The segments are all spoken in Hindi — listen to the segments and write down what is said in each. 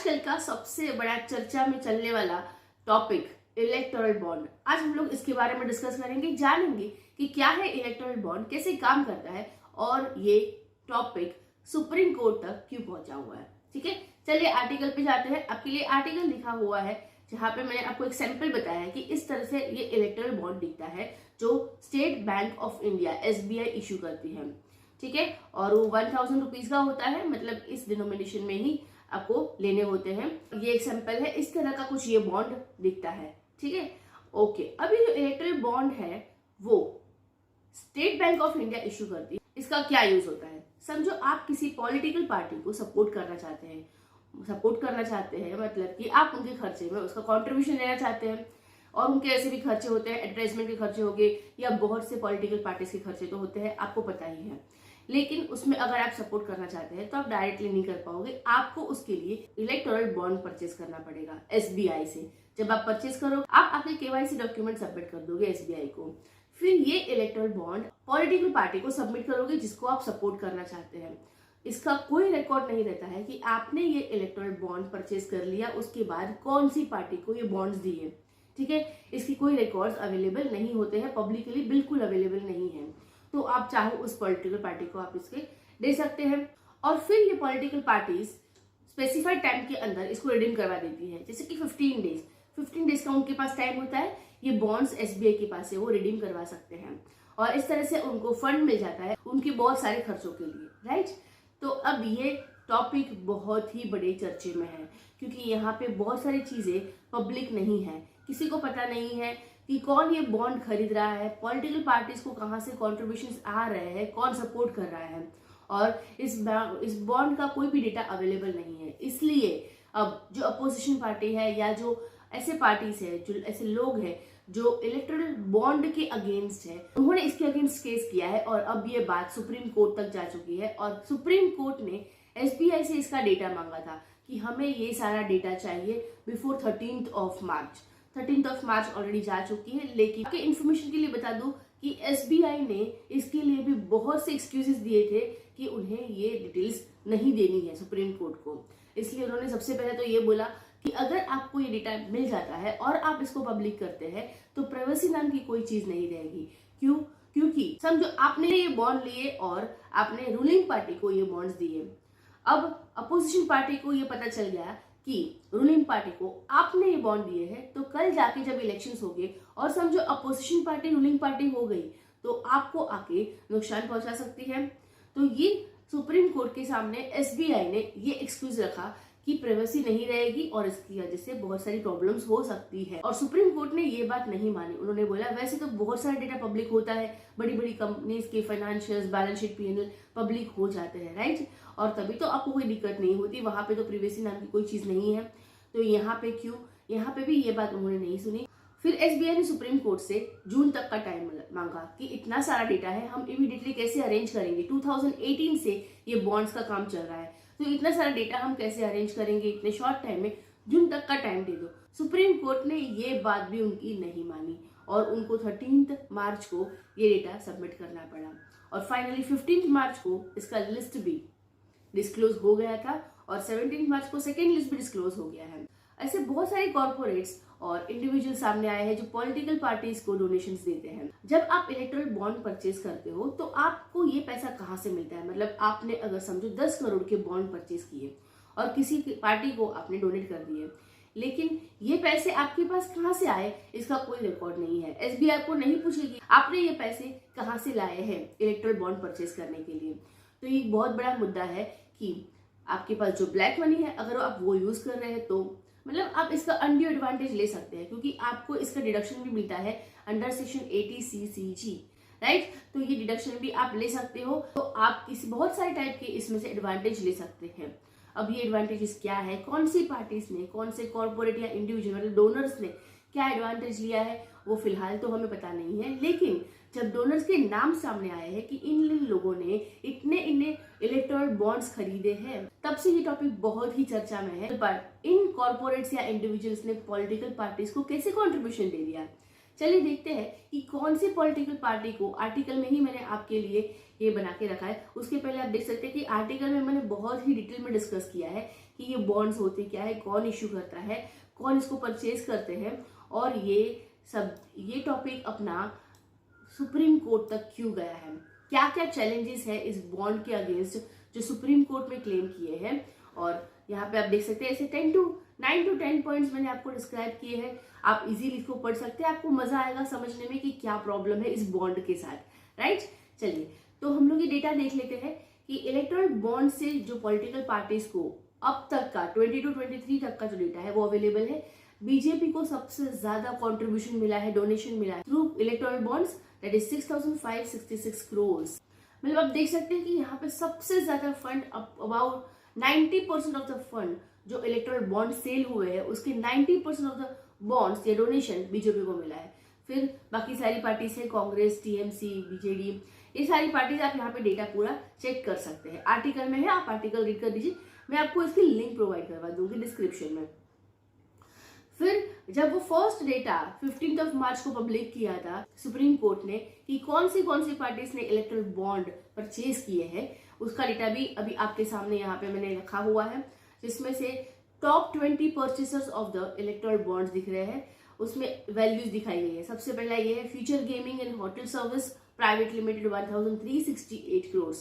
आजकल का सबसे बड़ा चर्चा में चलने वाला टॉपिक इलेक्टोरल बॉन्ड। आज हम लोग इसके बारे में डिस्कस करेंगे, जानेंगे कि क्या है इलेक्टोरल बॉन्ड, कैसे काम करता है और ये टॉपिक सुप्रीम कोर्ट तक क्यों पहुंचा हुआ है। ठीक है, चलिए आर्टिकल पे जाते हैं। आपके लिए आर्टिकल लिखा हुआ है जहां पे मैंने आपको एक सैंपल बताया है कि इस तरह से ये इलेक्टोरल बॉन्ड दिखता है जो state bank of India SBI issue करती है। ठीक है, और वो 1000 रुपीज का होता है, मतलब इस डिनोमिनेशन में ही आपको लेने होते हैं। ये एक सैंपल है, इस तरह का कुछ ये बॉन्ड दिखता है। ठीक है, ओके। अभी जो इलेक्टोरल बॉन्ड है वो state bank of India issue करती है। इसका क्या यूज होता है? समझो आप किसी पॉलिटिकल पार्टी को सपोर्ट करना चाहते हैं, मतलब कि आप उनके खर्चे में उसका कंट्रीब्यूशन लेना चाहते हैं, और उनके ऐसे भी खर्चे होते हैं, एडवर्टाइजमेंट के खर्चे हो गए या बहुत से पॉलिटिकल पार्टीज के खर्चे तो होते हैं, आपको पता ही है। लेकिन उसमें अगर आप सपोर्ट करना चाहते हैं तो आप डायरेक्टली नहीं कर पाओगे, आपको उसके लिए इलेक्टोरल बॉन्ड परचेज करना पड़ेगा SBI से। जब आप परचेज करो, आप अपने KYC डॉक्यूमेंट सबमिट कर दोगे SBI को, फिर ये इलेक्टोरल बॉन्ड पॉलिटिकल पार्टी को सबमिट करोगे जिसको आप सपोर्ट करना चाहते हैं। इसका कोई रिकॉर्ड नहीं रहता है कि आपने ये इलेक्टोरल बॉन्ड परचेज कर लिया, उसके बाद कौन सी पार्टी को ये बॉन्ड्स दिए। ठीक है, इसकी कोई रिकॉर्ड्स अवेलेबल नहीं होते हैं, पब्लिकली बिल्कुल अवेलेबल नहीं है। तो आप चाहो उस पॉलिटिकल पार्टी को आप इसके दे सकते हैं, और फिर ये पॉलिटिकल पार्टीज स्पेसिफाइड टाइम के अंदर इसको रिडीम करवा देती है, जैसे कि 15 डेज का उनके पास टाइम होता है। ये बॉन्ड्स SBI के पास है, वो रिडीम करवा सकते हैं, और इस तरह से उनको फंड मिल जाता है उनके बहुत सारे खर्चों के लिए। राइट, तो अब ये टॉपिक बहुत ही बड़े चर्चे में है, क्योंकि यहाँ पे बहुत सारी चीजें पब्लिक नहीं है, किसी को पता नहीं है कि कौन ये बॉन्ड खरीद रहा है, पॉलिटिकल पार्टीज को कहाँ से कॉन्ट्रीब्यूशंस आ रहे हैं, कौन सपोर्ट कर रहा है, और इस बॉन्ड का कोई भी डेटा अवेलेबल नहीं है। इसलिए अब जो अपोजिशन पार्टी है या जो ऐसे पार्टीज है, जो ऐसे लोग हैं जो इलेक्टोरल बॉन्ड के अगेंस्ट है, उन्होंने इसके अगेंस्ट केस किया है, और अब ये बात सुप्रीम कोर्ट तक जा चुकी है। और सुप्रीम कोर्ट ने SBI से इसका डेटा मांगा था कि हमें ये सारा डेटा चाहिए बिफोर 13 मार्च। 13 मार्च ऑलरेडी जा चुकी है, लेकिन आपके इन्फॉर्मेशन के लिए बता दूं कि SBI ने इसके लिए भी बहुत से एक्सक्यूजेस दिए थे कि उन्हें ये डिटेल्स नहीं देनी है सुप्रीम कोर्ट को। इसलिए उन्होंने सबसे पहले तो ये बोला कि अगर आपको ये डेटा मिल जाता है और आप इसको पब्लिक करते हैं तो प्राइवेसी नाम की कोई चीज नहीं रहेगी। क्यों? क्योंकि समझो आपने ये बॉन्ड लिए और आपने रूलिंग पार्टी को ये बॉन्ड्स दिए। अब अपोजिशन पार्टी को ये पता चल गया कि रूलिंग पार्टी को आपने ये बॉन्ड दिए हैं, तो कल जाके जब इलेक्शंस हो गए और समझो अपोजिशन पार्टी रूलिंग पार्टी हो गई, तो आपको आके नुकसान पहुंचा सकती है। तो ये सुप्रीम कोर्ट के सामने SBI ने ये एक्सक्यूज रखा कि प्राइवेसी नहीं रहेगी और इसकी वजह से बहुत सारी प्रॉब्लम्स हो सकती है, और सुप्रीम कोर्ट ने ये बात नहीं मानी। उन्होंने बोला वैसे तो बहुत सारा डेटा पब्लिक होता है, बड़ी बड़ी कंपनीज के financials, balance sheet, PNL public हो जाते हैं। राइट, और तभी तो आपको कोई दिक्कत नहीं होती, वहां पे तो प्राइवेसी नाम की कोई चीज नहीं है। तो यहाँ पे क्यों? यहाँ पे भी ये बात उन्होंने नहीं सुनी। फिर SBI ने सुप्रीम कोर्ट से जून तक का टाइम मांगा कि इतना सारा डेटा है, हम इमीडिएटली कैसे अरेंज करेंगे। 2018 से ये बॉन्ड्स का काम चल रहा है, तो इतना सारा डेटा हम कैसे अरेंज करेंगे इतने शॉर्ट टाइम में, जून तक का टाइम दे दो। सुप्रीम कोर्ट ने ये बात भी उनकी नहीं मानी और उनको 13 मार्च को ये डेटा सबमिट करना पड़ा, और फाइनली 15 मार्च को इसका लिस्ट भी डिस्क्लोज हो गया था, और 17 मार्च को सेकेंड लिस्ट भी डिस्क्लोज हो गया है। ऐसे बहुत सारे कॉर्पोरेट्स और इंडिविजुअल सामने आए हैं जो पॉलिटिकल पार्टीज को डोनेशंस देते हैं। जब आप इलेक्टोरल बॉन्ड परचेज करते हो तो आपको ये पैसा कहाँ से मिलता है? मतलब आपने अगर समझो 10 करोड़ के बॉन्ड परचेज किए और किसी पार्टी को आपने डोनेट कर दिए, लेकिन ये पैसे आपके पास कहाँ से आए इसका कोई रिकॉर्ड नहीं है। SBI को नहीं पूछेगी आपने ये पैसे कहाँ से लाए हैं इलेक्टोरल बॉन्ड परचेज करने के लिए। तो ये बहुत बड़ा मुद्दा है कि आपके पास जो ब्लैक मनी है, अगर आप वो यूज कर रहे हैं तो मतलब आप इसका अनड्यू एडवांटेज ले सकते हैं, क्योंकि आपको इसका डिडक्शन भी मिलता है अंडर सेक्शन 80CCG। राइट, तो ये डिडक्शन भी आप ले सकते हो। तो आप किसी बहुत सारे टाइप के इसमें से एडवांटेज ले सकते हैं। अब ये एडवांटेजेस क्या है, कौन सी पार्टीज ने, कौन से कॉर्पोरेट या इंडिविजुअल मतलब डोनर्स ने क्या एडवांटेज लिया है, वो फिलहाल तो हमें पता नहीं है। लेकिन जब डोनर्स के नाम सामने आए हैं कि इन लोगों ने इतने इलेक्टोरल बॉन्ड्स खरीदे हैं, तब से ये टॉपिक बहुत ही चर्चा में है। पर इन कॉर्पोरेट्स या इंडिविजुअल्स ने पॉलिटिकल पार्टीज को कैसे कंट्रीब्यूशन दे दिया, चलिए देखते हैं कि कौन सी पॉलिटिकल पार्टी को, आर्टिकल में ही मैंने आपके लिए ये बना के रखा है। उसके पहले आप देख सकते हैं कि आर्टिकल में मैंने बहुत ही डिटेल में डिस्कस किया है कि ये बॉन्ड्स होते क्या है, कौन इश्यू करता है, कौन इसको परचेज करते हैं, और ये टॉपिक अपना सुप्रीम कोर्ट तक क्यों गया है, क्या क्या चैलेंजेस है इस बॉन्ड के अगेंस्ट जो सुप्रीम कोर्ट में क्लेम किए हैं। और यहाँ पे आप देख सकते हैं ऐसे 9 to 10 पॉइंट्स मैंने आपको डिस्क्राइब किए हैं। आप इजीली इसको पढ़ सकते हैं, आपको मजा आएगा समझने में कि क्या प्रॉब्लम है इस बॉन्ड के साथ, राइट। चलिए तो हम लोग ये डेटा देख लेते हैं कि इलेक्टोरल बॉन्ड से जो पॉलिटिकल पार्टीज को अब तक का 22-23 तक का जो डेटा है वो अवेलेबल है। बीजेपी को सबसे ज्यादा कंट्रीब्यूशन मिला है, डोनेशन मिला है through electoral bonds, that is 6,566 crore. मतलब आप देख सकते हैं कि यहाँ पे सबसे ज्यादा fund, about 90% of the fund जो इलेक्टोरल बॉन्ड सेल हुए हैं उसके 90% ऑफ द बॉन्ड्स या डोनेशन बीजेपी को मिला है। फिर बाकी सारी पार्टीज है, कांग्रेस, टीएमसी, बीजेडी, ये सारी पार्टीज आप यहाँ पे डेटा पूरा चेक कर सकते हैं। आर्टिकल में है, आप आर्टिकल रीड कर दीजिए, मैं आपको इसकी लिंक प्रोवाइड करवा दूंगी डिस्क्रिप्शन में। फिर जब वो फर्स्ट डेटा 15 मार्च को पब्लिक किया था सुप्रीम कोर्ट ने कि कौन सी पार्टीज ने इलेक्टोरल बॉन्ड परचेज किए हैं, उसका डेटा भी अभी आपके सामने यहाँ पे मैंने रखा हुआ है, जिसमें से top 20 purchasers of the electoral bonds दिख रहे हैं। उसमें वैल्यूज दिखाई गई है। सबसे पहला ये है future gaming and hotel service private limited 1368 crore.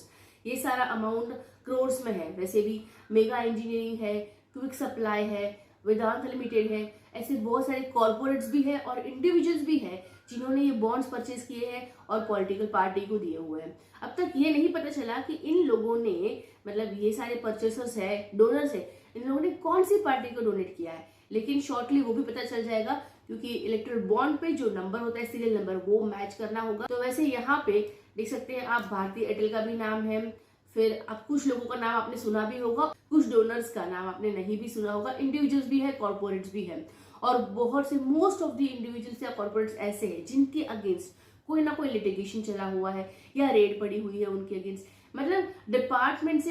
ये सारा अमाउंट करोड़ में है। वैसे भी मेगा इंजीनियरिंग है, क्विक सप्लाई है, वेदांत लिमिटेड है, ऐसे बहुत सारे कॉर्पोरेट्स भी है और इंडिविजुअल्स भी है जिन्होंने ये बॉन्ड्स परचेज किए हैं और पॉलिटिकल पार्टी को दिए हुए हैं। अब तक ये नहीं पता चला कि इन लोगों ने, मतलब ये सारे परचेसर्स है, डोनर्स है, इन लोगों ने कौन सी पार्टी को डोनेट किया है, लेकिन शॉर्टली वो भी पता चल जाएगा क्योंकि इलेक्टोरल बॉन्ड पे जो नंबर होता है, सीरियल नंबर, वो मैच करना होगा। तो वैसे यहाँ पे देख सकते हैं आप, भारतीय एयरटेल का भी नाम है, फिर आप कुछ लोगों का नाम आपने सुना भी होगा, कुछ डोनर्स का नाम आपने नहीं भी सुना होगा, इंडिविजुअल्स भी है, कॉर्पोरेट्स भी है, और बहुत से मोस्ट ऑफ द इंडिविजुअल्स या कॉर्पोरेट्स ऐसे हैं जिनके अगेंस्ट कोई ना कोई लिटिगेशन चला हुआ है या रेड पड़ी हुई है उनके अगेंस्ट, मतलब डिपार्टमेंट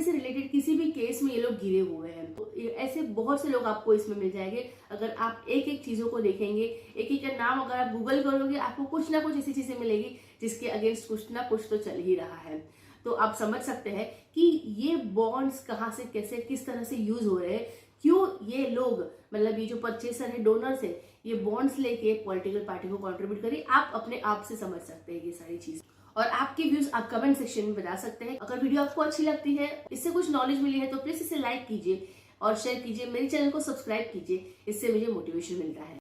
से रिलेटेड किसी भी केस में ये लोग घिरे हुए हैं। तो ऐसे बहुत से लोग आपको इसमें मिल जाएंगे। अगर आप एक एक चीजों को देखेंगे, एक एक का नाम अगर आप गूगल करोगे, आपको कुछ ना कुछ ऐसी चीजें मिलेगी जिसके अगेंस्ट कुछ ना कुछ तो चल ही रहा है। तो आप समझ सकते हैं कि ये बॉन्ड्स कहाँ से, कैसे, किस तरह से यूज हो रहे हैं, क्यों ये लोग, मतलब ये जो परचेसर है, डोनर्स है, ये बॉन्ड्स लेके पॉलिटिकल पार्टी को कंट्रीब्यूट करें। आप अपने आप से समझ सकते हैं ये सारी चीज, और आपके व्यूज आप कमेंट सेक्शन में बता सकते हैं। अगर वीडियो आपको अच्छी लगती है, इससे कुछ नॉलेज मिली है, तो प्लीज इसे लाइक कीजिए और शेयर कीजिए, मेरे चैनल को सब्सक्राइब कीजिए, इससे मुझे मोटिवेशन मिलता है।